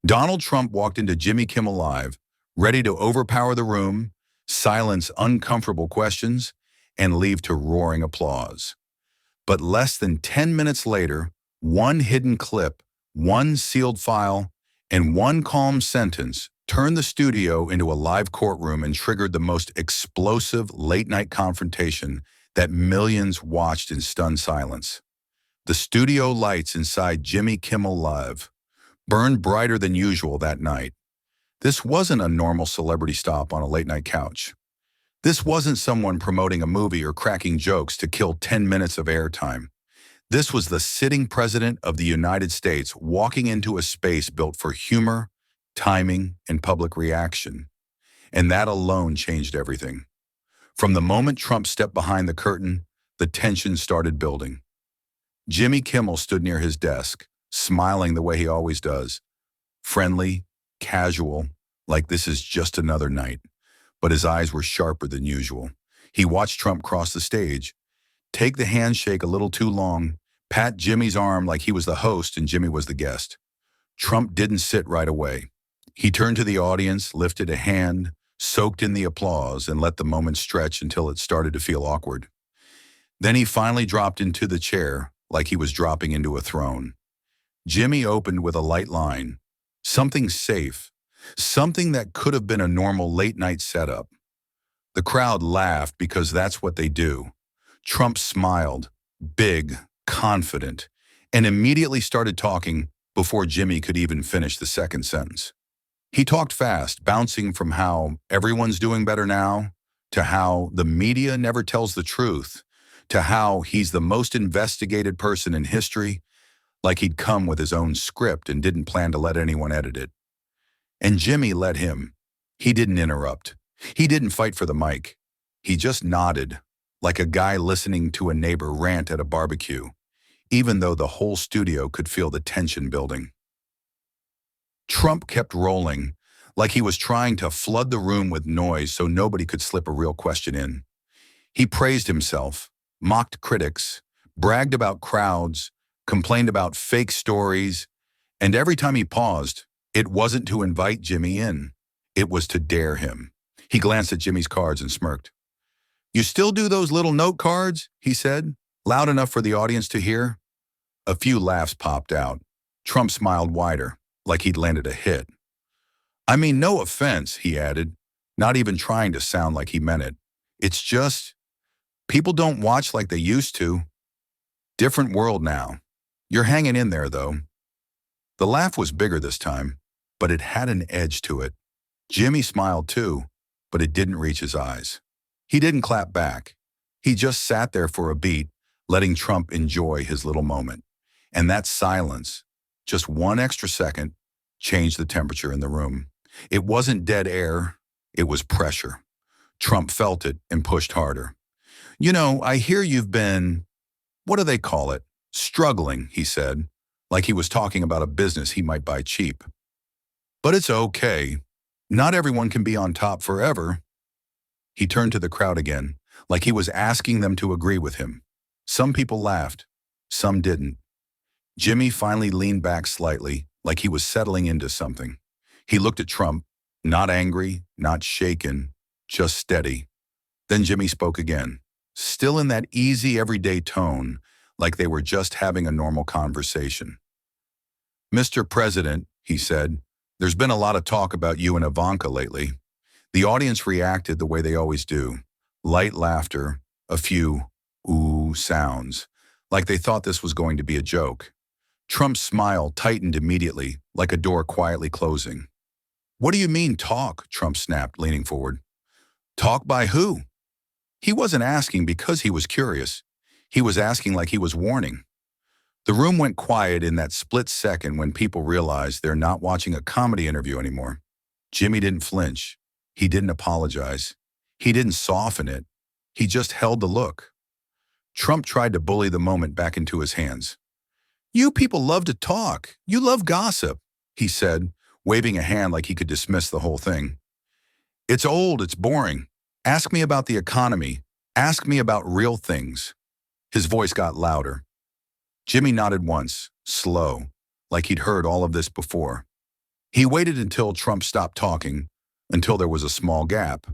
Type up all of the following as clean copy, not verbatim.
Donald Trump walked into Jimmy Kimmel Live, ready to overpower the room, silence uncomfortable questions, and leave to roaring applause. But less than 10 minutes later, one hidden clip, one sealed file, and one calm sentence turned the studio into a live courtroom and triggered the most explosive late-night confrontation that millions watched in stunned silence. The studio lights inside Jimmy Kimmel Live burned brighter than usual that night. This wasn't a normal celebrity stop on a late-night couch. This wasn't someone promoting a movie or cracking jokes to kill 10 minutes of airtime. This was the sitting president of the United States walking into a space built for humor, timing, and public reaction. And that alone changed everything. From the moment Trump stepped behind the curtain, the tension started building. Jimmy Kimmel stood near his desk, smiling the way he always does. Friendly, casual, like this is just another night. But his eyes were sharper than usual. He watched Trump cross the stage, take the handshake a little too long, pat Jimmy's arm like he was the host and Jimmy was the guest. Trump didn't sit right away. He turned to the audience, lifted a hand, soaked in the applause, and let the moment stretch until it started to feel awkward. Then he finally dropped into the chair like he was dropping into a throne. Jimmy opened with a light line, something safe, something that could have been a normal late-night setup. The crowd laughed because that's what they do. Trump smiled, big, confident, and immediately started talking before Jimmy could even finish the second sentence. He talked fast, bouncing from how everyone's doing better now, to how the media never tells the truth, to how he's the most investigated person in history, like he'd come with his own script and didn't plan to let anyone edit it. And Jimmy let him. He didn't interrupt. He didn't fight for the mic. He just nodded, like a guy listening to a neighbor rant at a barbecue, even though the whole studio could feel the tension building. Trump kept rolling, like he was trying to flood the room with noise so nobody could slip a real question in. He praised himself, mocked critics, bragged about crowds, complained about fake stories, and every time he paused, it wasn't to invite Jimmy in. It was to dare him. He glanced at Jimmy's cards and smirked. "You still do those little note cards?" he said, loud enough for the audience to hear. A few laughs popped out. Trump smiled wider, like he'd landed a hit. "I mean, no offense," he added, not even trying to sound like he meant it. "It's just, people don't watch like they used to. Different world now. You're hanging in there, though." The laugh was bigger this time, but it had an edge to it. Jimmy smiled too, but it didn't reach his eyes. He didn't clap back. He just sat there for a beat, letting Trump enjoy his little moment. And that silence, just one extra second, changed the temperature in the room. It wasn't dead air, it was pressure. Trump felt it and pushed harder. "You know, I hear you've been, what do they call it? Struggling," he said, like he was talking about a business he might buy cheap. "But it's okay. Not everyone can be on top forever." He turned to the crowd again, like he was asking them to agree with him. Some people laughed, some didn't. Jimmy finally leaned back slightly, like he was settling into something. He looked at Trump, not angry, not shaken, just steady. Then Jimmy spoke again, still in that easy everyday tone, like they were just having a normal conversation. "Mr. President," he said, "there's been a lot of talk about you and Ivanka lately." The audience reacted the way they always do. Light laughter, a few ooh sounds, like they thought this was going to be a joke. Trump's smile tightened immediately, like a door quietly closing. "What do you mean talk?" Trump snapped, leaning forward. "Talk by who?" He wasn't asking because he was curious. He was asking like he was warning. The room went quiet in that split second when people realized they're not watching a comedy interview anymore. Jimmy didn't flinch. He didn't apologize. He didn't soften it. He just held the look. Trump tried to bully the moment back into his hands. "You people love to talk. You love gossip," he said, waving a hand like he could dismiss the whole thing. "It's old, it's boring. Ask me about the economy. Ask me about real things." His voice got louder. Jimmy nodded once, slow, like he'd heard all of this before. He waited until Trump stopped talking, until there was a small gap.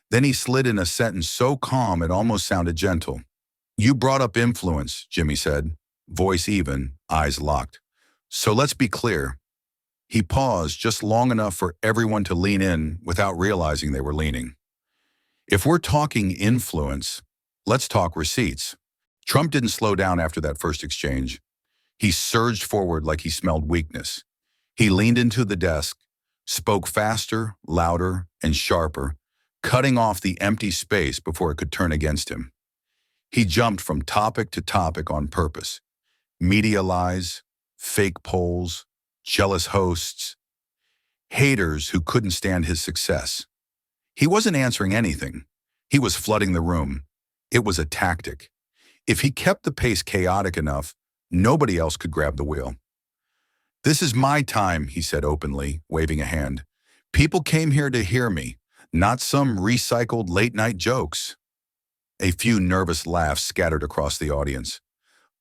Then he slid in a sentence so calm it almost sounded gentle. "You brought up influence," Jimmy said, voice even, eyes locked. "So let's be clear." He paused just long enough for everyone to lean in without realizing they were leaning. "If we're talking influence, let's talk receipts." Trump didn't slow down after that first exchange. He surged forward like he smelled weakness. He leaned into the desk, spoke faster, louder, and sharper, cutting off the empty space before it could turn against him. He jumped from topic to topic on purpose. Media lies, fake polls, jealous hosts, haters who couldn't stand his success. He wasn't answering anything. He was flooding the room. It was a tactic. If he kept the pace chaotic enough, nobody else could grab the wheel. "This is my time," he said openly, waving a hand. "People came here to hear me, not some recycled late-night jokes." A few nervous laughs scattered across the audience,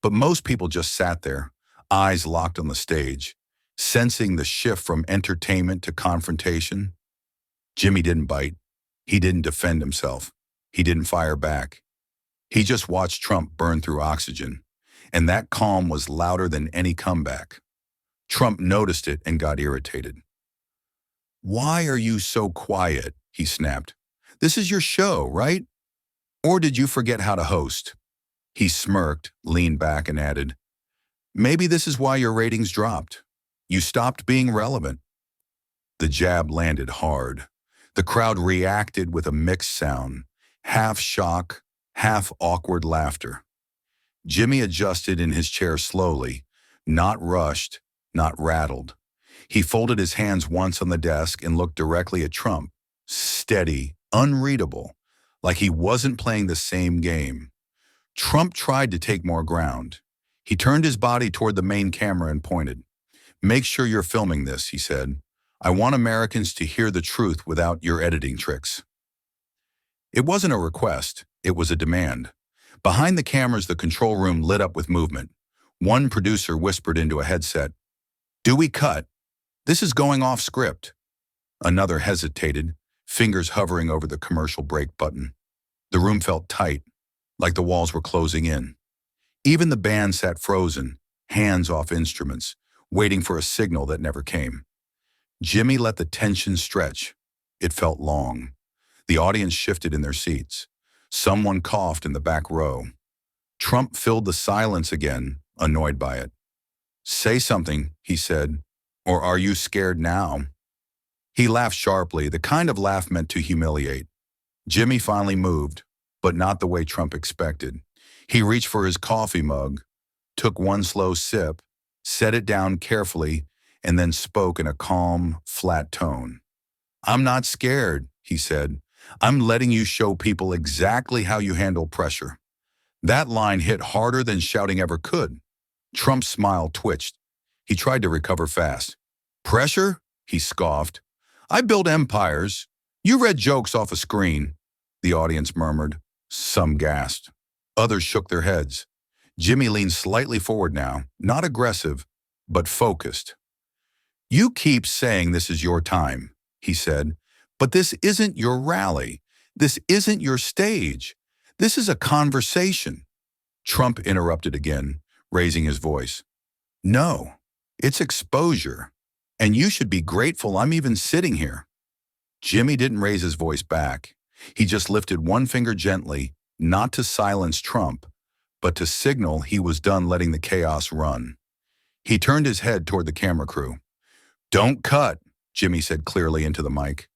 but most people just sat there, eyes locked on the stage, sensing the shift from entertainment to confrontation. Jimmy didn't bite. He didn't defend himself. He didn't fire back. He just watched Trump burn through oxygen, and that calm was louder than any comeback. Trump noticed it and got irritated. "Why are you so quiet?" he snapped. "This is your show, right? Or did you forget how to host?" He smirked, leaned back, and added, "Maybe this is why your ratings dropped. You stopped being relevant." The jab landed hard. The crowd reacted with a mixed sound, half shock, half awkward laughter. Jimmy adjusted in his chair slowly, not rushed, not rattled. He folded his hands once on the desk and looked directly at Trump, steady, unreadable, like he wasn't playing the same game. Trump tried to take more ground. He turned his body toward the main camera and pointed. "Make sure you're filming this," he said. "I want Americans to hear the truth without your editing tricks." It wasn't a request, it was a demand. Behind the cameras, the control room lit up with movement. One producer whispered into a headset, "Do we cut? This is going off script." Another hesitated, fingers hovering over the commercial break button. The room felt tight, like the walls were closing in. Even the band sat frozen, hands off instruments, waiting for a signal that never came. Jimmy let the tension stretch. It felt long. The audience shifted in their seats. Someone coughed in the back row. Trump filled the silence again, annoyed by it. "Say something," he said, "or are you scared now?" He laughed sharply, the kind of laugh meant to humiliate. Jimmy finally moved, but not the way Trump expected. He reached for his coffee mug, took one slow sip, set it down carefully, and then spoke in a calm, flat tone. "I'm not scared," he said. "I'm letting you show people exactly how you handle pressure." That line hit harder than shouting ever could. Trump's smile twitched. He tried to recover fast. "Pressure?" he scoffed. "I built empires. You read jokes off a screen." The audience murmured. Some gasped. Others shook their heads. Jimmy leaned slightly forward now, not aggressive, but focused. "You keep saying this is your time," he said, "but this isn't your rally. This isn't your stage. This is a conversation." Trump interrupted again, raising his voice. "No, it's exposure. And you should be grateful I'm even sitting here." Jimmy didn't raise his voice back. He just lifted one finger gently, not to silence Trump, but to signal he was done letting the chaos run. He turned his head toward the camera crew. "Don't cut," Jimmy said clearly into the mic.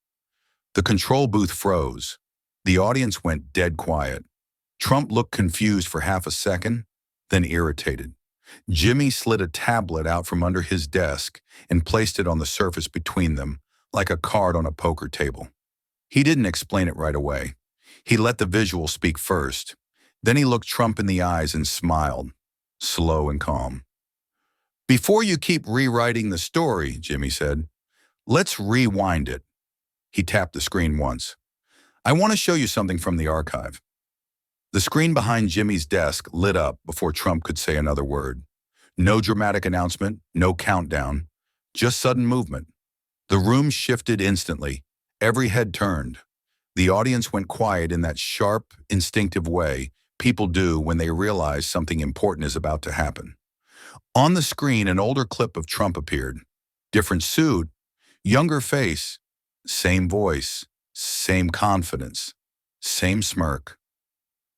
The control booth froze. The audience went dead quiet. Trump looked confused for half a second, then irritated. Jimmy slid a tablet out from under his desk and placed it on the surface between them, like a card on a poker table. He didn't explain it right away. He let the visual speak first. Then he looked Trump in the eyes and smiled, slow and calm. "Before you keep rewriting the story," Jimmy said, "let's rewind it." He tapped the screen once. "I want to show you something from the archive." The screen behind Jimmy's desk lit up before Trump could say another word. No dramatic announcement, no countdown, just sudden movement. The room shifted instantly. Every head turned. The audience went quiet in that sharp, instinctive way people do when they realize something important is about to happen. On the screen, an older clip of Trump appeared. Different suit, younger face, same voice, same confidence, same smirk.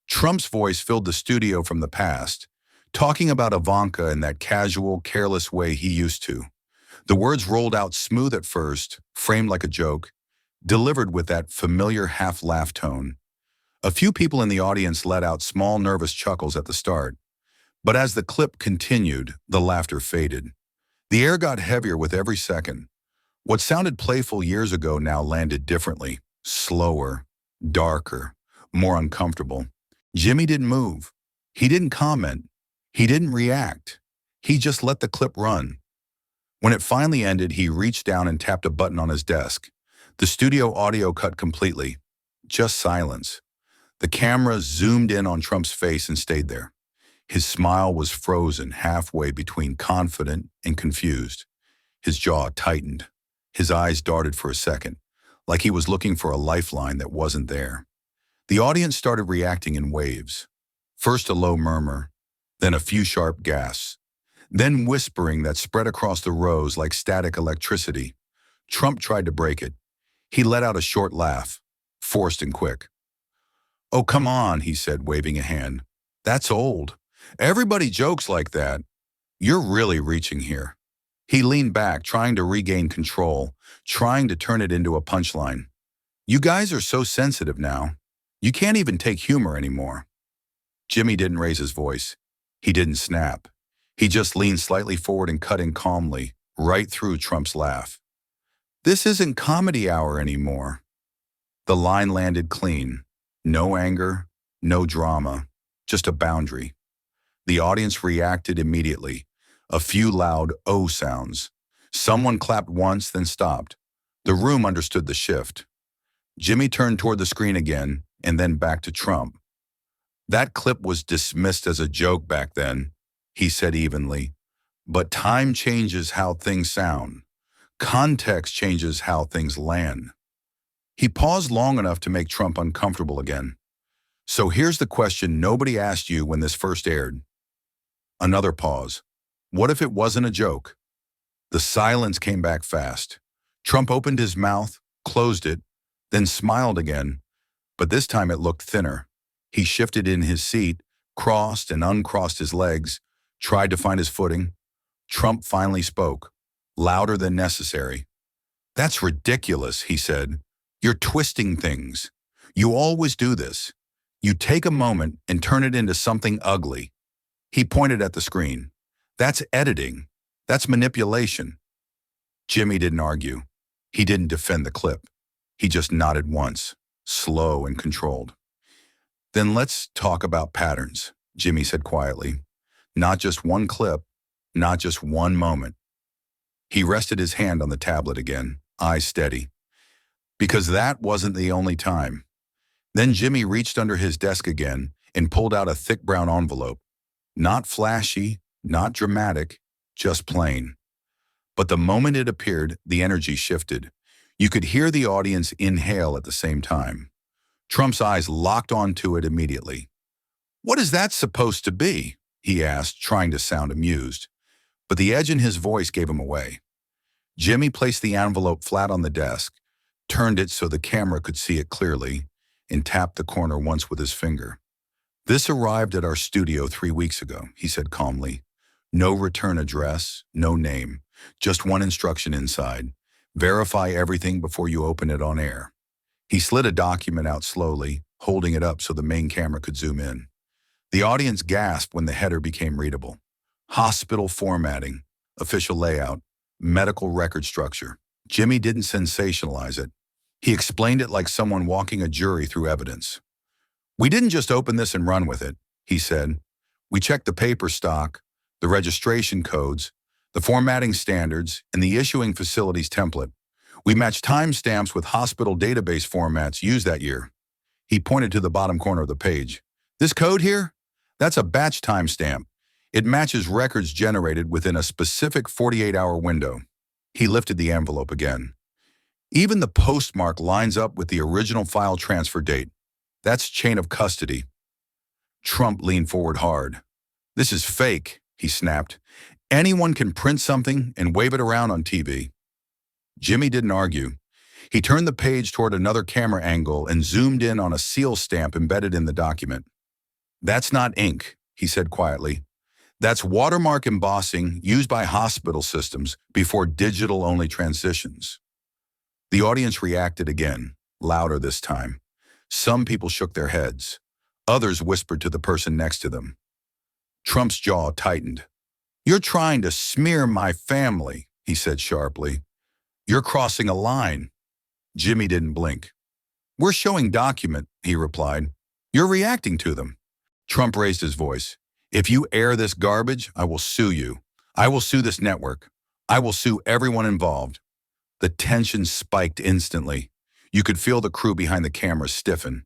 Trump's voice filled the studio from the past, talking about Ivanka in that casual, careless way he used to. The words rolled out smooth at first, framed like a joke, delivered with that familiar half-laugh tone. A few people in the audience let out small, nervous chuckles at the start, but as the clip continued, the laughter faded. The air got heavier with every second. What sounded playful years ago now landed differently, slower, darker, more uncomfortable. Jimmy didn't move. He didn't comment. He didn't react. He just let the clip run. When it finally ended, he reached down and tapped a button on his desk. The studio audio cut completely. Just silence. The camera zoomed in on Trump's face and stayed there. His smile was frozen halfway between confident and confused. His jaw tightened. His eyes darted for a second, like he was looking for a lifeline that wasn't there. The audience started reacting in waves. First a low murmur, then a few sharp gasps, then whispering that spread across the rows like static electricity. Trump tried to break it. He let out a short laugh, forced and quick. "Oh, come on," he said, waving a hand. "That's old. Everybody jokes like that. You're really reaching here." He leaned back, trying to regain control, trying to turn it into a punchline. "You guys are so sensitive now. You can't even take humor anymore." Jimmy didn't raise his voice. He didn't snap. He just leaned slightly forward and cut in calmly, right through Trump's laugh. "This isn't comedy hour anymore." The line landed clean. No anger, no drama, just a boundary. The audience reacted immediately. A few loud "oh" sounds. Someone clapped once, then stopped. The room understood the shift. Jimmy turned toward the screen again, and then back to Trump. "That clip was dismissed as a joke back then," he said evenly. "But time changes how things sound. Context changes how things land." He paused long enough to make Trump uncomfortable again. "So here's the question nobody asked you when this first aired." Another pause. What if it wasn't a joke? The silence came back fast. Trump opened his mouth, closed it, then smiled again, but this time it looked thinner. He shifted in his seat, crossed and uncrossed his legs, tried to find his footing. Trump finally spoke, louder than necessary. "That's ridiculous," he said. "You're twisting things. You always do this. You take a moment and turn it into something ugly." He pointed at the screen. "That's editing. That's manipulation." Jimmy didn't argue. He didn't defend the clip. He just nodded once, slow and controlled. "Then let's talk about patterns," Jimmy said quietly. "Not just one clip, not just one moment." He rested his hand on the tablet again, eyes steady. "Because that wasn't the only time." Then Jimmy reached under his desk again and pulled out a thick brown envelope. Not flashy, not dramatic, just plain. But the moment it appeared, the energy shifted. You could hear the audience inhale at the same time. Trump's eyes locked onto it immediately. "What is that supposed to be?" he asked, trying to sound amused. But the edge in his voice gave him away. Jimmy placed the envelope flat on the desk, turned it so the camera could see it clearly, and tapped the corner once with his finger. "This arrived at our studio 3 weeks ago," he said calmly. "No return address, no name, just one instruction inside. Verify everything before you open it on air." He slid a document out slowly, holding it up so the main camera could zoom in. The audience gasped when the header became readable. Hospital formatting, official layout, medical record structure. Jimmy didn't sensationalize it. He explained it like someone walking a jury through evidence. "We didn't just open this and run with it," he said. "We checked the paper stock, the registration codes, the formatting standards, and the issuing facilities template. We matched timestamps with hospital database formats used that year." He pointed to the bottom corner of the page. "This code here? That's a batch timestamp. It matches records generated within a specific 48-hour window." He lifted the envelope again. Even the postmark lines up with the original file transfer date. That's chain of custody. Trump leaned forward hard. This is fake, he snapped. Anyone can print something and wave it around on TV. Jimmy didn't argue. He turned the page toward another camera angle and zoomed in on a seal stamp embedded in the document. That's not ink, he said quietly. That's watermark embossing used by hospital systems before digital-only transitions. The audience reacted again, louder this time. Some people shook their heads. Others whispered to the person next to them. Trump's jaw tightened. "You're trying to smear my family," he said sharply. "You're crossing a line." Jimmy didn't blink. "We're showing document," he replied. "You're reacting to them." Trump raised his voice. "If you air this garbage, I will sue you. I will sue this network. I will sue everyone involved." The tension spiked instantly. You could feel the crew behind the camera stiffen.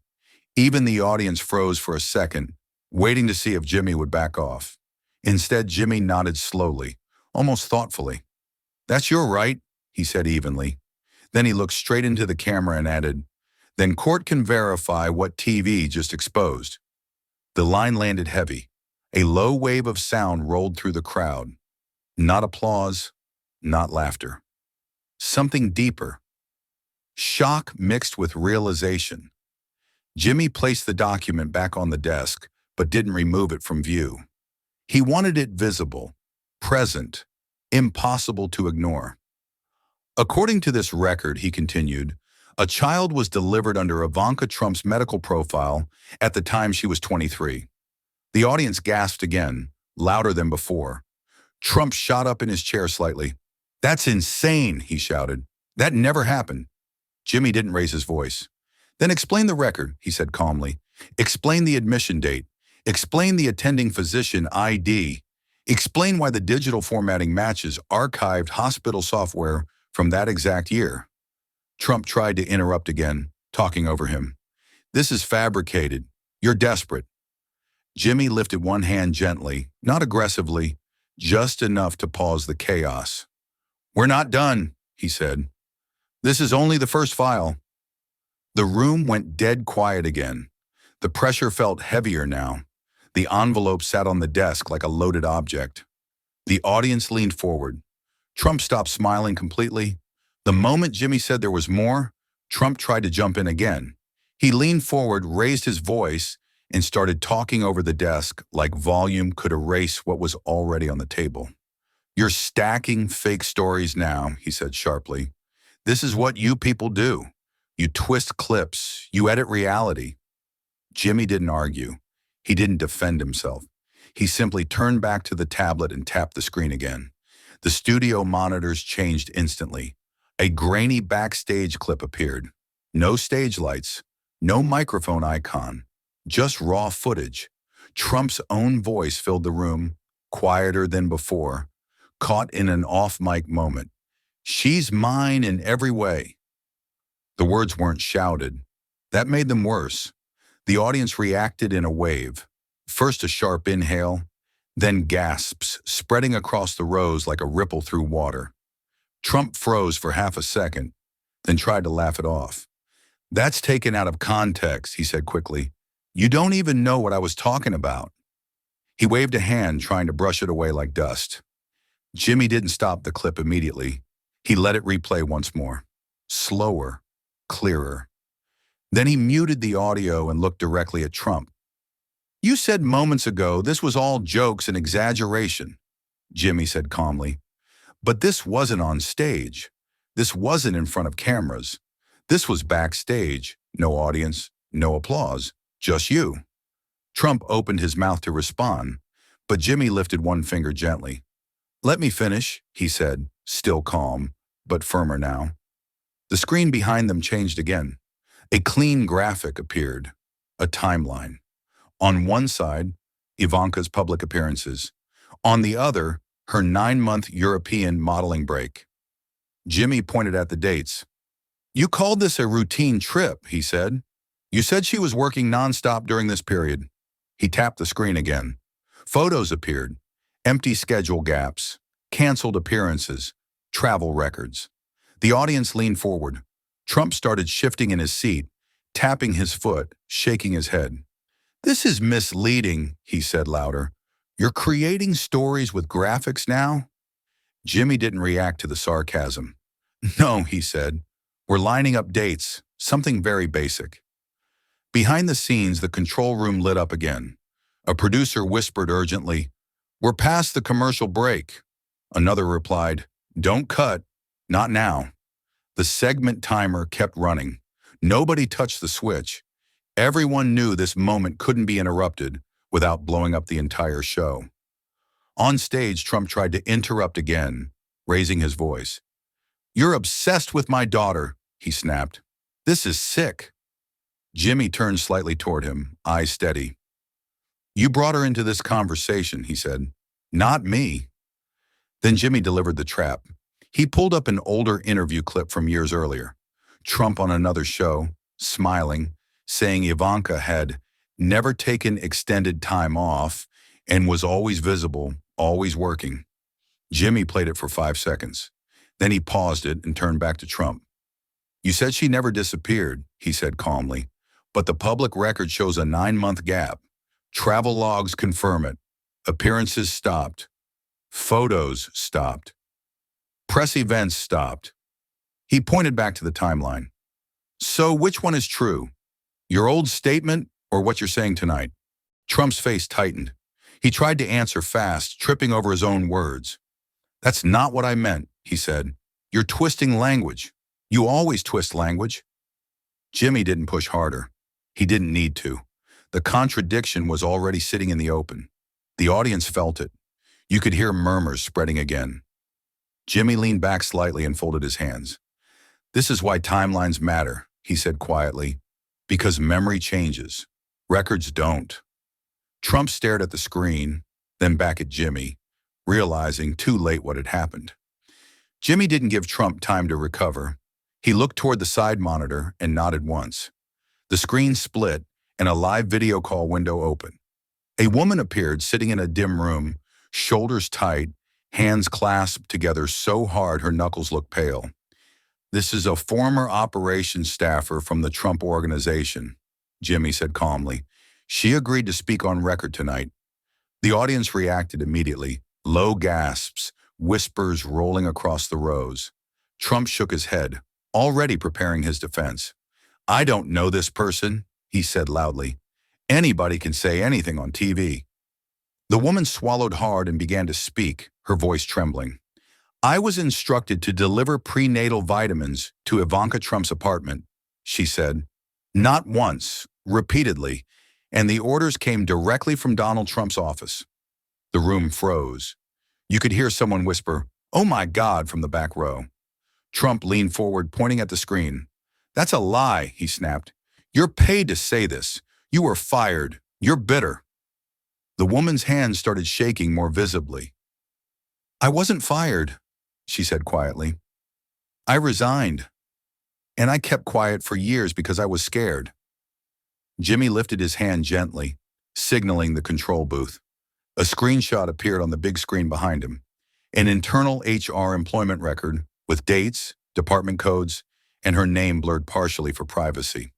Even the audience froze for a second, waiting to see if Jimmy would back off. Instead, Jimmy nodded slowly, almost thoughtfully. "That's your right," he said evenly. Then he looked straight into the camera and added, "Then court can verify what TV just exposed." The line landed heavy. A low wave of sound rolled through the crowd. Not applause, not laughter. Something deeper. Shock mixed with realization. Jimmy placed the document back on the desk, but didn't remove it from view. He wanted it visible, present, impossible to ignore. According to this record, he continued, a child was delivered under Ivanka Trump's medical profile at the time she was 23. The audience gasped again, louder than before. Trump shot up in his chair slightly. "That's insane," he shouted. "That never happened." Jimmy didn't raise his voice. "Then explain the record," he said calmly. "Explain the admission date. Explain the attending physician ID. Explain why the digital formatting matches archived hospital software from that exact year." Trump tried to interrupt again, talking over him. "This is fabricated. You're desperate." Jimmy lifted one hand gently, not aggressively, just enough to pause the chaos. "We're not done," he said. "This is only the first file." The room went dead quiet again. The pressure felt heavier now. The envelope sat on the desk like a loaded object. The audience leaned forward. Trump stopped smiling completely. The moment Jimmy said there was more, Trump tried to jump in again. He leaned forward, raised his voice, and started talking over the desk like volume could erase what was already on the table. "You're stacking fake stories now," he said sharply. "This is what you people do. You twist clips. You edit reality." Jimmy didn't argue. He didn't defend himself. He simply turned back to the tablet and tapped the screen again. The studio monitors changed instantly. A grainy backstage clip appeared. No stage lights, no microphone icon, just raw footage. Trump's own voice filled the room, quieter than before, caught in an off-mic moment. "She's mine in every way." The words weren't shouted. That made them worse. The audience reacted in a wave. First a sharp inhale, then gasps, spreading across the rows like a ripple through water. Trump froze for half a second, then tried to laugh it off. "That's taken out of context," he said quickly. "You don't even know what I was talking about." He waved a hand, trying to brush it away like dust. Jimmy didn't stop the clip immediately. He let it replay once more. Slower, clearer. Then he muted the audio and looked directly at Trump. "You said moments ago this was all jokes and exaggeration," Jimmy said calmly. "But this wasn't on stage. This wasn't in front of cameras. This was backstage. No audience, no applause, just you." Trump opened his mouth to respond, but Jimmy lifted one finger gently. "Let me finish," he said, still calm, but firmer now. The screen behind them changed again. A clean graphic appeared, a timeline. On one side, Ivanka's public appearances. On the other, her 9-month European modeling break. Jimmy pointed at the dates. "You called this a routine trip," he said. "You said she was working nonstop during this period." He tapped the screen again. Photos appeared, empty schedule gaps, canceled appearances, travel records. The audience leaned forward, Trump started shifting in his seat, tapping his foot, shaking his head. "This is misleading," he said louder. "You're creating stories with graphics now?" Jimmy didn't react to the sarcasm. "No," he said. "We're lining up dates, something very basic." Behind the scenes, the control room lit up again. A producer whispered urgently, "We're past the commercial break." Another replied, "Don't cut. Not now." The segment timer kept running. Nobody touched the switch. Everyone knew this moment couldn't be interrupted without blowing up the entire show. On stage, Trump tried to interrupt again, raising his voice. "You're obsessed with my daughter," he snapped. "This is sick." Jimmy turned slightly toward him, eyes steady. "You brought her into this conversation," he said. "Not me." Then Jimmy delivered the trap. He pulled up an older interview clip from years earlier. Trump on another show, smiling, saying Ivanka had never taken extended time off and was always visible, always working. Jimmy played it for 5 seconds. Then he paused it and turned back to Trump. "You said she never disappeared," he said calmly, "but the public record shows a 9-month gap. Travel logs confirm it. Appearances stopped. Photos stopped. Press events stopped." He pointed back to the timeline. "So which one is true? Your old statement or what you're saying tonight?" Trump's face tightened. He tried to answer fast, tripping over his own words. "That's not what I meant," he said. "You're twisting language. You always twist language." Jimmy didn't push harder. He didn't need to. The contradiction was already sitting in the open. The audience felt it. You could hear murmurs spreading again. Jimmy leaned back slightly and folded his hands. "This is why timelines matter," he said quietly. "Because memory changes. Records don't." Trump stared at the screen, then back at Jimmy, realizing too late what had happened. Jimmy didn't give Trump time to recover. He looked toward the side monitor and nodded once. The screen split and a live video call window opened. A woman appeared sitting in a dim room, shoulders tight, hands clasped together so hard her knuckles looked pale. "This is a former operations staffer from the Trump organization," Jimmy said calmly. "She agreed to speak on record tonight." The audience reacted immediately, low gasps, whispers rolling across the rows. Trump shook his head, already preparing his defense. "I don't know this person," he said loudly. "Anybody can say anything on TV." The woman swallowed hard and began to speak, her voice trembling. "I was instructed to deliver prenatal vitamins to Ivanka Trump's apartment," she said. "Not once, repeatedly, and the orders came directly from Donald Trump's office." The room froze. You could hear someone whisper, "Oh my God," from the back row. Trump leaned forward, pointing at the screen. "That's a lie," he snapped. "You're paid to say this. You were fired. You're bitter." The woman's hands started shaking more visibly. "I wasn't fired," she said quietly. "I resigned. And I kept quiet for years because I was scared." Jimmy lifted his hand gently, signaling the control booth. A screenshot appeared on the big screen behind him. An internal HR employment record with dates, department codes, and her name blurred partially for privacy.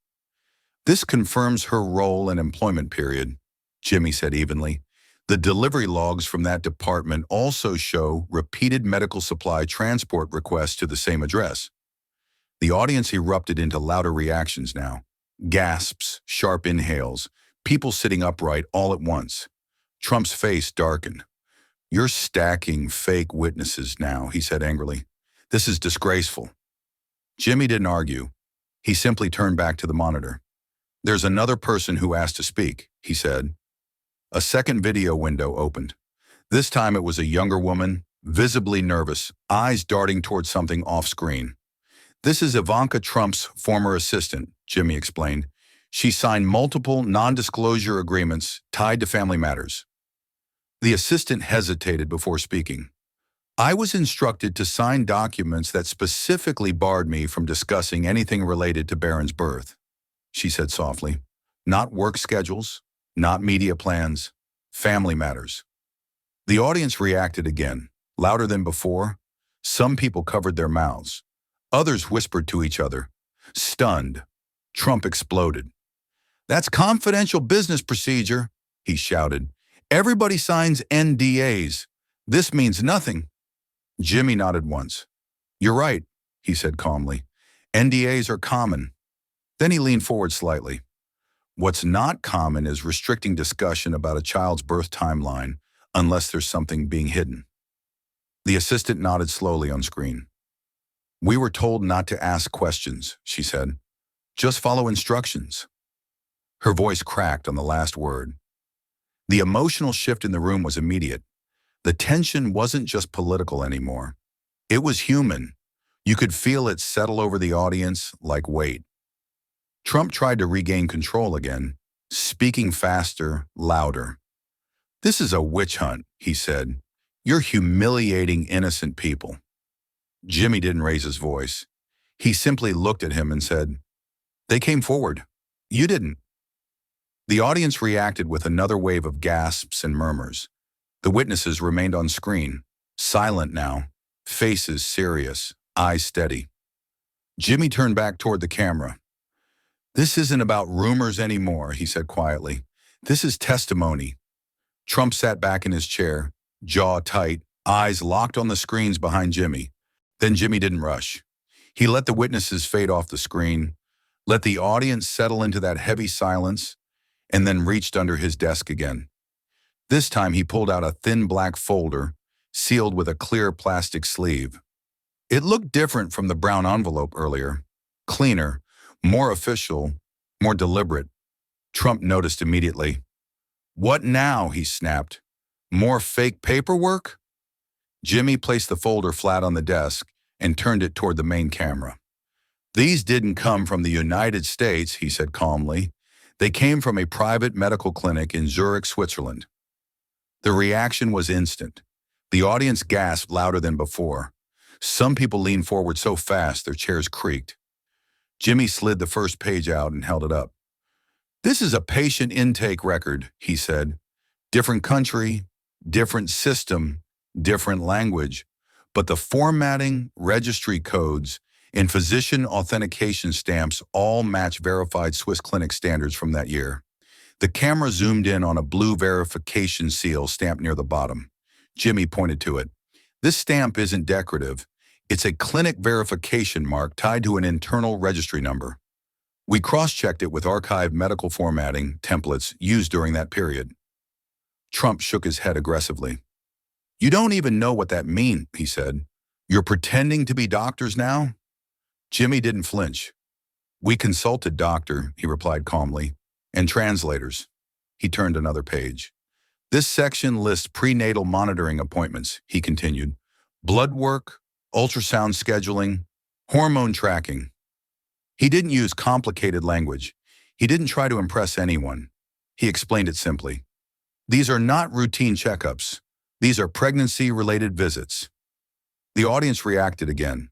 "This confirms her role and employment period," Jimmy said evenly. "The delivery logs from that department also show repeated medical supply transport requests to the same address." The audience erupted into louder reactions now. Gasps, sharp inhales, people sitting upright all at once. Trump's face darkened. "You're stacking fake witnesses now," he said angrily. "This is disgraceful." Jimmy didn't argue. He simply turned back to the monitor. "There's another person who asked to speak," he said. A second video window opened. This time it was a younger woman, visibly nervous, eyes darting toward something off-screen. "This is Ivanka Trump's former assistant," Jimmy explained. "She signed multiple non-disclosure agreements tied to family matters." The assistant hesitated before speaking. "I was instructed to sign documents that specifically barred me from discussing anything related to Barron's birth," she said softly. "Not work schedules, not media plans, family matters." The audience reacted again, louder than before. Some people covered their mouths. Others whispered to each other. Stunned, Trump exploded. "That's confidential business procedure," he shouted. "Everybody signs NDAs. This means nothing." Jimmy nodded once. "You're right," he said calmly. "NDAs are common." Then he leaned forward slightly. "What's not common is restricting discussion about a child's birth timeline unless there's something being hidden." The assistant nodded slowly on screen. "We were told not to ask questions," she said. "Just follow instructions." Her voice cracked on the last word. The emotional shift in the room was immediate. The tension wasn't just political anymore. It was human. You could feel it settle over the audience like weight. Trump tried to regain control again, speaking faster, louder. "This is a witch hunt," he said. "You're humiliating innocent people." Jimmy didn't raise his voice. He simply looked at him and said, "They came forward. You didn't." The audience reacted with another wave of gasps and murmurs. The witnesses remained on screen, silent now, faces serious, eyes steady. Jimmy turned back toward the camera. "This isn't about rumors anymore," he said quietly. "This is testimony." Trump sat back in his chair, jaw tight, eyes locked on the screens behind Jimmy. Then Jimmy didn't rush. He let the witnesses fade off the screen, let the audience settle into that heavy silence, and then reached under his desk again. This time he pulled out a thin black folder, sealed with a clear plastic sleeve. It looked different from the brown envelope earlier, cleaner, more official, more deliberate. Trump noticed immediately. "What now?" he snapped. "More fake paperwork?" Jimmy placed the folder flat on the desk and turned it toward the main camera. "These didn't come from the United States," he said calmly. "They came from a private medical clinic in Zurich, Switzerland." The reaction was instant. The audience gasped louder than before. Some people leaned forward so fast their chairs creaked. Jimmy slid the first page out and held it up. "This is a patient intake record," he said. "Different country, different system, different language, but the formatting, registry codes, and physician authentication stamps all match verified Swiss clinic standards from that year." The camera zoomed in on a blue verification seal stamped near the bottom. Jimmy pointed to it. "This stamp isn't decorative. It's a clinic verification mark tied to an internal registry number. We cross-checked it with archived medical formatting templates used during that period." Trump shook his head aggressively. "You don't even know what that means," he said. "You're pretending to be doctors now?" Jimmy didn't flinch. "We consulted doctor," he replied calmly, "and translators." He turned another page. "This section lists prenatal monitoring appointments," he continued. "Blood work, ultrasound scheduling, hormone tracking." He didn't use complicated language. He didn't try to impress anyone. He explained it simply. "These are not routine checkups. These are pregnancy-related visits." The audience reacted again.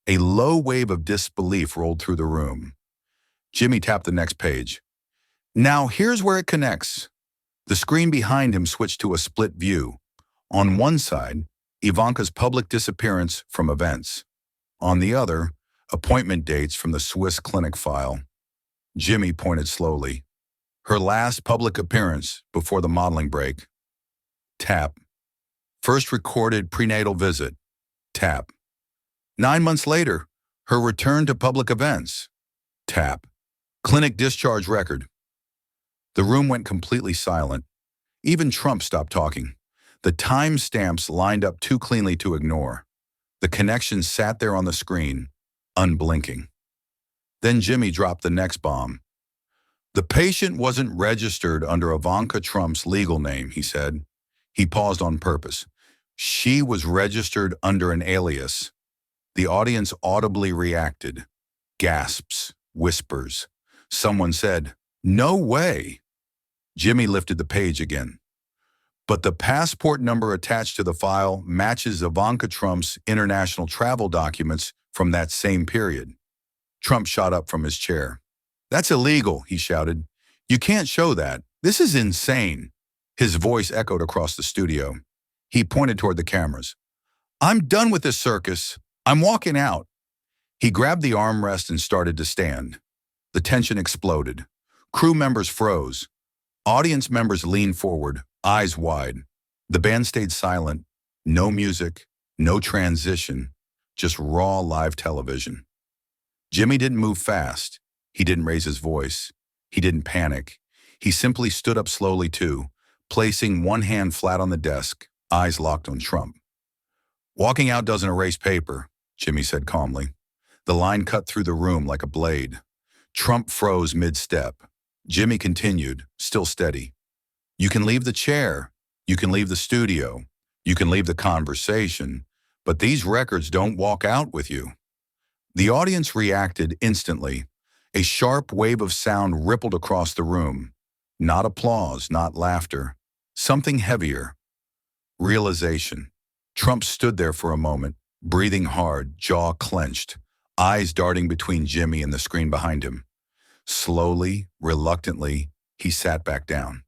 A low wave of disbelief rolled through the room. Jimmy tapped the next page. "Now here's where it connects." The screen behind him switched to a split view. On one side, Ivanka's public disappearance from events. On the other, appointment dates from the Swiss clinic file. Jimmy pointed slowly. "Her last public appearance before the modeling break." Tap. "First recorded prenatal visit." Tap. 9 months later, her return to public events. Tap. "Clinic discharge record." The room went completely silent. Even Trump stopped talking. The timestamps lined up too cleanly to ignore. The connection sat there on the screen, unblinking. Then Jimmy dropped the next bomb. "The patient wasn't registered under Ivanka Trump's legal name," he said. He paused on purpose. "She was registered under an alias." The audience audibly reacted. Gasps, whispers. Someone said, "No way." Jimmy lifted the page again. "But the passport number attached to the file matches Ivanka Trump's international travel documents from that same period." Trump shot up from his chair. "That's illegal," he shouted. "You can't show that. This is insane." His voice echoed across the studio. He pointed toward the cameras. "I'm done with this circus. I'm walking out." He grabbed the armrest and started to stand. The tension exploded. Crew members froze. Audience members leaned forward, eyes wide. The band stayed silent. No music, no transition, just raw live television. Jimmy didn't move fast. He didn't raise his voice. He didn't panic. He simply stood up slowly too, placing one hand flat on the desk, eyes locked on Trump. "Walking out doesn't erase paper," Jimmy said calmly. The line cut through the room like a blade. Trump froze mid-step. Jimmy continued, still steady. "You can leave the chair. You can leave the studio. You can leave the conversation. But these records don't walk out with you." The audience reacted instantly. A sharp wave of sound rippled across the room. Not applause, not laughter. Something heavier. Realization. Trump stood there for a moment, breathing hard, jaw clenched, eyes darting between Jimmy and the screen behind him. Slowly, reluctantly, he sat back down.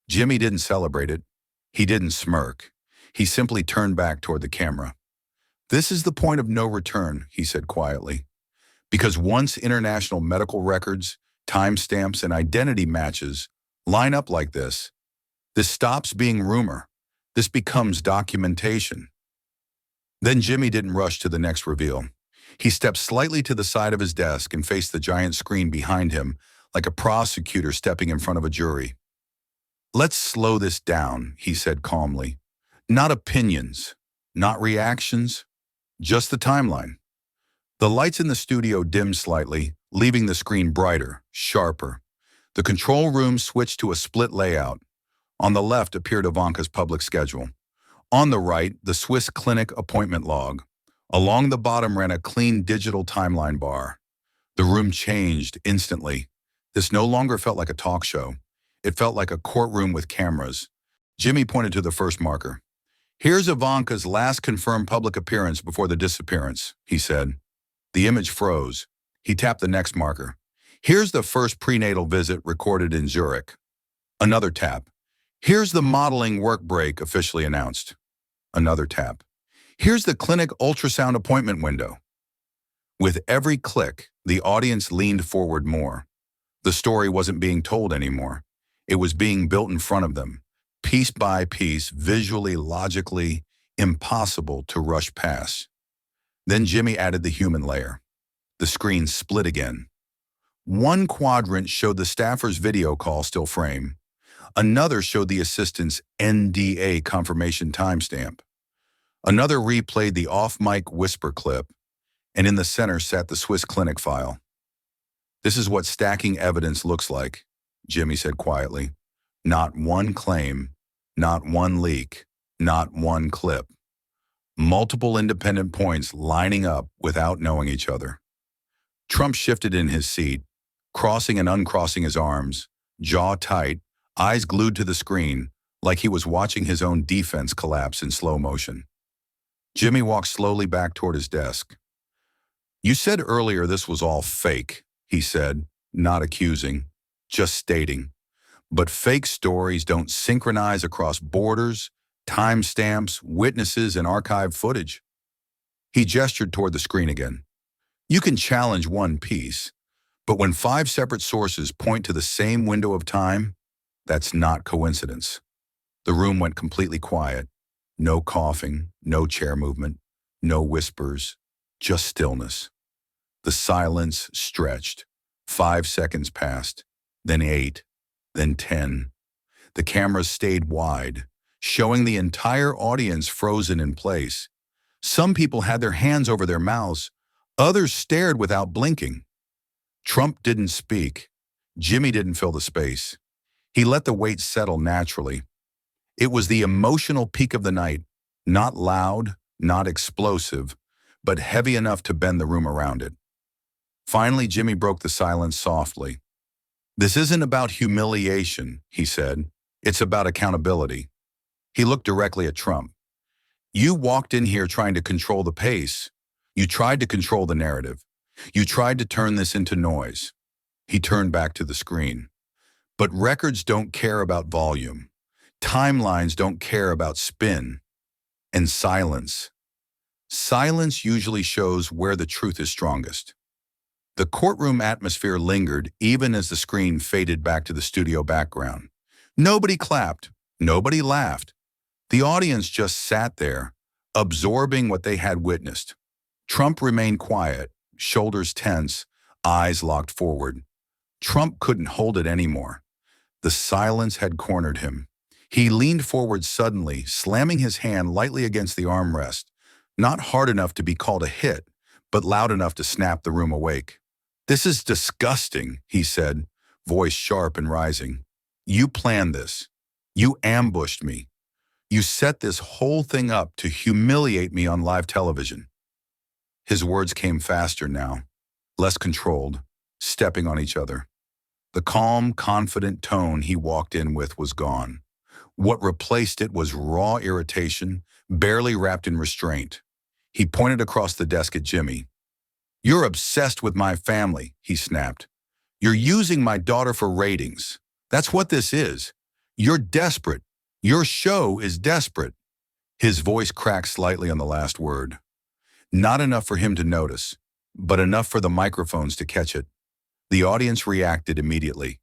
Jimmy didn't celebrate it. He didn't smirk. He simply turned back toward the camera. "This is the point of no return," he said quietly. "Because once international medical records, timestamps, and identity matches line up like this stops being rumor. This becomes documentation." Then Jimmy didn't rush to the next reveal. He stepped slightly to the side of his desk and faced the giant screen behind him like a prosecutor stepping in front of a jury. "Let's slow this down," he said calmly. "Not opinions, not reactions, just the timeline." The lights in the studio dimmed slightly, leaving the screen brighter, sharper. The control room switched to a split layout. On the left appeared Ivanka's public schedule. On the right, the Swiss clinic appointment log. Along the bottom ran a clean digital timeline bar. The room changed instantly. This no longer felt like a talk show. It felt like a courtroom with cameras. Jimmy pointed to the first marker. "Here's Ivanka's last confirmed public appearance before the disappearance," he said. The image froze. He tapped the next marker. "Here's the first prenatal visit recorded in Zurich." Another tap. "Here's the modeling work break officially announced." Another tap. "Here's the clinic ultrasound appointment window." With every click, the audience leaned forward more. The story wasn't being told anymore. It was being built in front of them, piece by piece, visually, logically, impossible to rush past. Then Jimmy added the human layer. The screen split again. One quadrant showed the staffer's video call still frame. Another showed the assistant's NDA confirmation timestamp. Another replayed the off-mic whisper clip, and in the center sat the Swiss clinic file. "This is what stacking evidence looks like," Jimmy said quietly. "Not one claim, not one leak, not one clip. Multiple independent points lining up without knowing each other." Trump shifted in his seat, crossing and uncrossing his arms, jaw tight, eyes glued to the screen, like he was watching his own defense collapse in slow motion. Jimmy walked slowly back toward his desk. "You said earlier this was all fake," he said, not accusing, just stating. "But fake stories don't synchronize across borders, timestamps, witnesses, and archived footage." He gestured toward the screen again. "You can challenge one piece, but when 5 separate sources point to the same window of time, that's not coincidence." The room went completely quiet. No coughing, no chair movement, no whispers, just stillness. The silence stretched. 5 seconds passed, then 8, then 10. The cameras stayed wide, showing the entire audience frozen in place. Some people had their hands over their mouths. Others stared without blinking. Trump didn't speak. Jimmy didn't fill the space. He let the weight settle naturally. It was the emotional peak of the night, not loud, not explosive, but heavy enough to bend the room around it. Finally, Jimmy broke the silence softly. "This isn't about humiliation," he said. "It's about accountability." He looked directly at Trump. "You walked in here trying to control the pace. You tried to control the narrative. You tried to turn this into noise." He turned back to the screen. "But records don't care about volume. Timelines don't care about spin. And silence. Silence usually shows where the truth is strongest. The courtroom atmosphere lingered even as the screen faded back to the studio background. Nobody clapped. Nobody laughed. The audience just sat there, absorbing what they had witnessed. Trump remained quiet, shoulders tense, eyes locked forward. Trump couldn't hold it anymore. The silence had cornered him. He leaned forward suddenly, slamming his hand lightly against the armrest, not hard enough to be called a hit, but loud enough to snap the room awake. "This is disgusting," he said, voice sharp and rising. "You planned this. You ambushed me. You set this whole thing up to humiliate me on live television." His words came faster now, less controlled, stepping on each other. The calm, confident tone he walked in with was gone. What replaced it was raw irritation, barely wrapped in restraint. He pointed across the desk at Jimmy. "You're obsessed with my family," he snapped. "You're using my daughter for ratings. That's what this is. You're desperate. Your show is desperate." His voice cracked slightly on the last word. Not enough for him to notice, but enough for the microphones to catch it. The audience reacted immediately.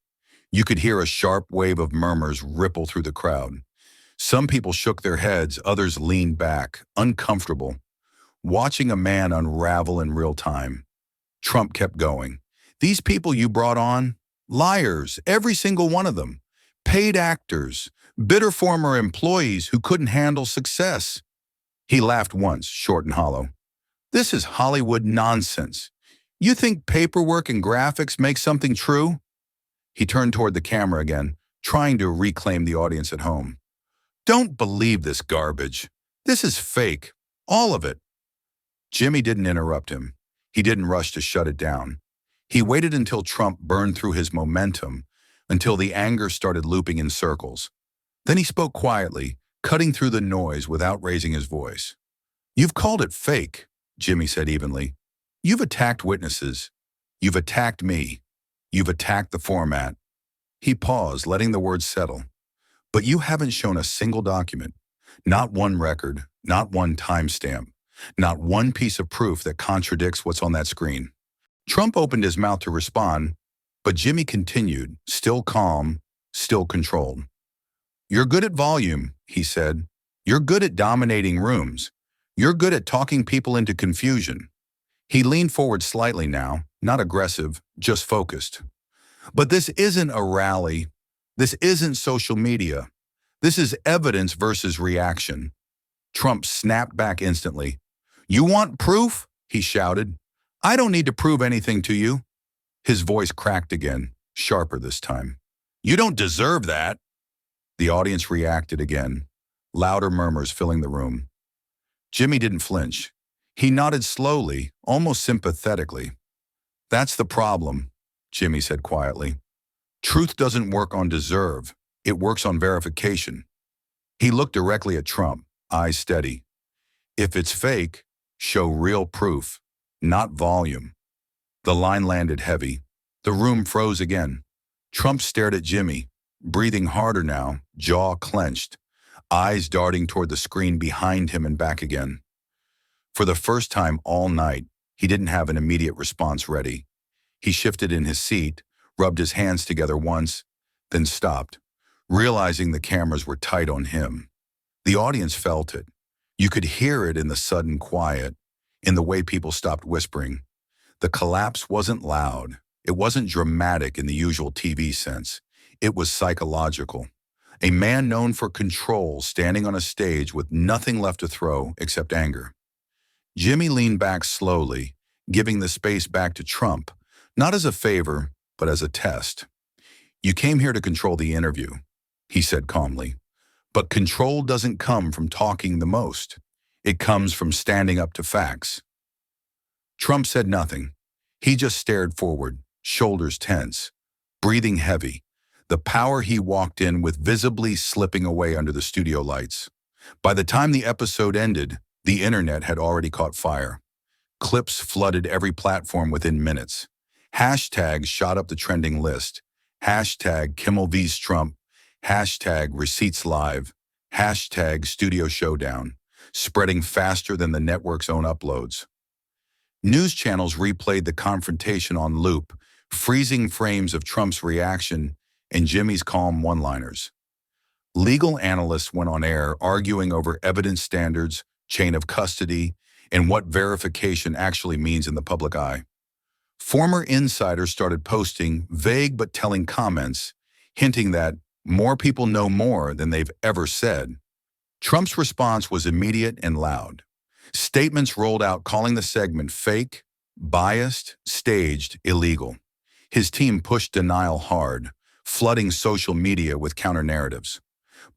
You could hear a sharp wave of murmurs ripple through the crowd. Some people shook their heads, others leaned back, uncomfortable, watching a man unravel in real time. Trump kept going. "These people you brought on, liars, every single one of them. Paid actors, bitter former employees who couldn't handle success." He laughed once, short and hollow. "This is Hollywood nonsense. You think paperwork and graphics make something true?" He turned toward the camera again, trying to reclaim the audience at home. "Don't believe this garbage. This is fake. All of it." Jimmy didn't interrupt him. He didn't rush to shut it down. He waited until Trump burned through his momentum, until the anger started looping in circles. Then he spoke quietly, cutting through the noise without raising his voice. "You've called it fake," Jimmy said evenly. "You've attacked witnesses. You've attacked me. You've attacked the format." He paused, letting the words settle. "But you haven't shown a single document, not one record, not one timestamp, not one piece of proof that contradicts what's on that screen." Trump opened his mouth to respond, but Jimmy continued, still calm, still controlled. "You're good at volume," he said. "You're good at dominating rooms. You're good at talking people into confusion." He leaned forward slightly now, not aggressive, just focused. "But this isn't a rally. This isn't social media. This is evidence versus reaction." Trump snapped back instantly. "You want proof?" he shouted. "I don't need to prove anything to you." His voice cracked again, sharper this time. "You don't deserve that." The audience reacted again, louder murmurs filling the room. Jimmy didn't flinch. He nodded slowly, almost sympathetically. "That's the problem," Jimmy said quietly. "Truth doesn't work on deserve. It works on verification." He looked directly at Trump, eyes steady. "If it's fake, show real proof, not volume." The line landed heavy. The room froze again. Trump stared at Jimmy, breathing harder now, jaw clenched, eyes darting toward the screen behind him and back again. For the first time all night, he didn't have an immediate response ready. He shifted in his seat, rubbed his hands together once, then stopped, realizing the cameras were tight on him. The audience felt it. You could hear it in the sudden quiet, in the way people stopped whispering. The collapse wasn't loud. It wasn't dramatic in the usual TV sense. It was psychological. A man known for control standing on a stage with nothing left to throw except anger. Jimmy leaned back slowly, giving the space back to Trump, not as a favor, but as a test. "You came here to control the interview," he said calmly. "But control doesn't come from talking the most. It comes from standing up to facts." Trump said nothing. He just stared forward, shoulders tense, breathing heavy, the power he walked in with visibly slipping away under the studio lights. By the time the episode ended, the internet had already caught fire. Clips flooded every platform within minutes. Hashtags shot up the trending list. Hashtag Kimmel vs. Trump. Hashtag Receipts Live. Hashtag Studio Showdown. spreading faster than the network's own uploads. News channels replayed the confrontation on loop, freezing frames of Trump's reaction and Jimmy's calm one-liners. Legal analysts went on air arguing over evidence standards, chain of custody, and what verification actually means in the public eye. Former insiders started posting vague but telling comments, hinting that more people know more than they've ever said. Trump's response was immediate and loud. Statements rolled out calling the segment fake, biased, staged, illegal. His team pushed denial hard, flooding social media with counter-narratives.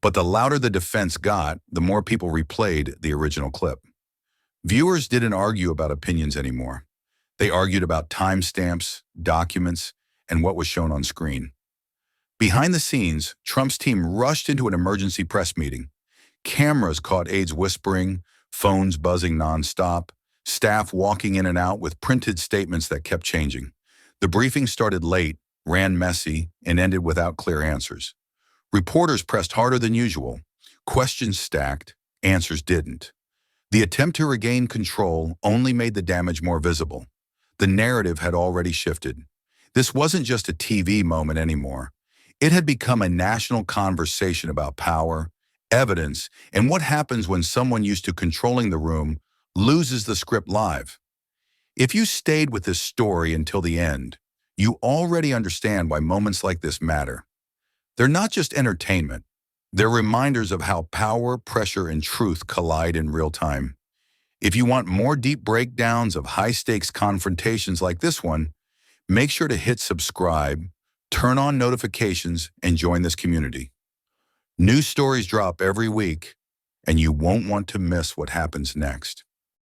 But the louder the defense got, the more people replayed the original clip. Viewers didn't argue about opinions anymore. They argued about timestamps, documents, and what was shown on screen. Behind the scenes, Trump's team rushed into an emergency press meeting. Cameras caught aides whispering, phones buzzing nonstop, staff walking in and out with printed statements that kept changing. The briefing started late, ran messy, and ended without clear answers. Reporters pressed harder than usual. Questions stacked, answers didn't. The attempt to regain control only made the damage more visible. The narrative had already shifted. This wasn't just a TV moment anymore. It had become a national conversation about power, evidence, and what happens when someone used to controlling the room loses the script live. If you stayed with this story until the end, you already understand why moments like this matter. They're not just entertainment. They're reminders of how power, pressure, and truth collide in real time. If you want more deep breakdowns of high-stakes confrontations like this one, make sure to hit subscribe, turn on notifications, and join this community. New stories drop every week, and you won't want to miss what happens next.